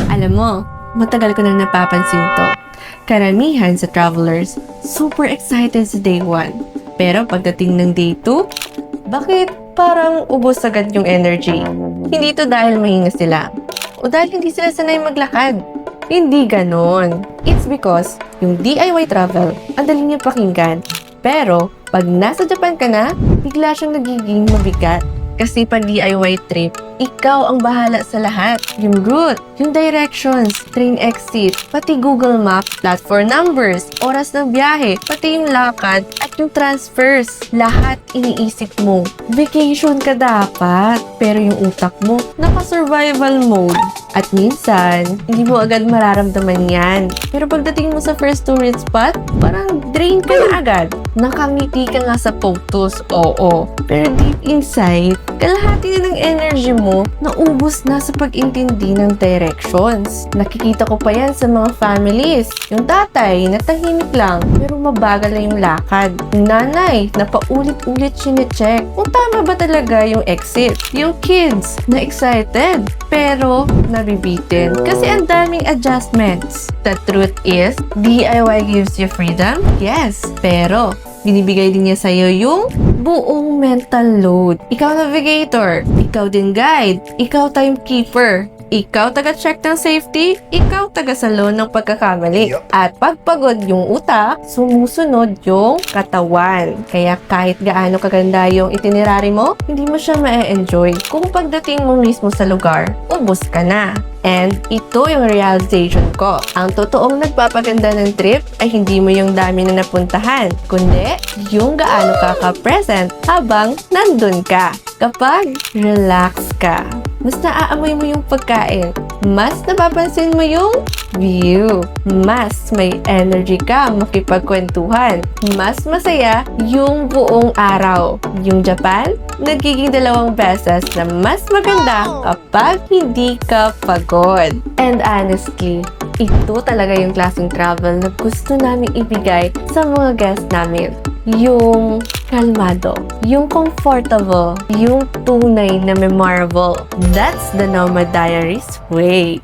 Alam mo, matagal ko na napapansin to. Karamihan sa travelers, super excited sa day 1. Pero pagdating ng day 2, bakit parang ubos agad yung energy? Hindi to dahil mahinga sila. O dahil hindi sila sanay maglakad. Hindi ganon. It's because yung DIY travel, ang dali niya pakinggan. Pero, pag nasa Japan ka na, bigla siyang nagiging mabigat. Kasi pag DIY trip, ikaw ang bahala sa lahat. Yung route, yung directions, train exit, pati Google Map, platform numbers, oras ng biyahe, pati yung lakad at yung transfers. Lahat iniisip mo. Vacation ka dapat. Pero yung utak mo, naka-survival mode. At minsan, hindi mo agad mararamdaman yan. Pero pagdating mo sa first tourist spot, parang drain ka na agad. Nakangiti ka nga sa photos, oo. Pero deep inside, kalahati na ng energy mo naubos na sa pag-intindi ng directions. Nakikita ko pa yan sa mga families. Yung tatay na tahimik lang pero mabagal na yung lakad. Yung nanay na paulit-ulit sinecheck kung tama ba talaga yung exit. Yung kids na excited pero nabibitin kasi ang daming adjustments. The truth is, DIY gives you freedom? Yes, pero binibigay din niya sa'yo yung buong mental load. Ikaw navigator, ikaw din guide, ikaw timekeeper, ikaw taga-check ng safety, ikaw taga-salo ng pagkakamali. At pagpagod yung utak, sumusunod yung katawan. Kaya kahit gaano kaganda yung itinerary mo, hindi mo siya ma-enjoy. Kung pagdating mo mismo sa lugar, ubos ka na. And ito yung realization ko. Ang totoong nagpapaganda ng trip ay hindi mo yung dami na napuntahan, kundi yung gaano ka ka-present habang nandun ka. Kapag relax ka, mas naaamoy mo yung pagkain, mas napapansin mo yung view, mas may energy ka makipagkwentuhan, mas masaya yung buong araw. Yung Japan, nagiging 2 beses na mas maganda kapag hindi ka pagod. And honestly, ito talaga yung klaseng travel na gusto namin ibigay sa mga guests namin. Yung kalmado, yung comfortable, yung tunay na memorable. That's the Nomad Diaries way.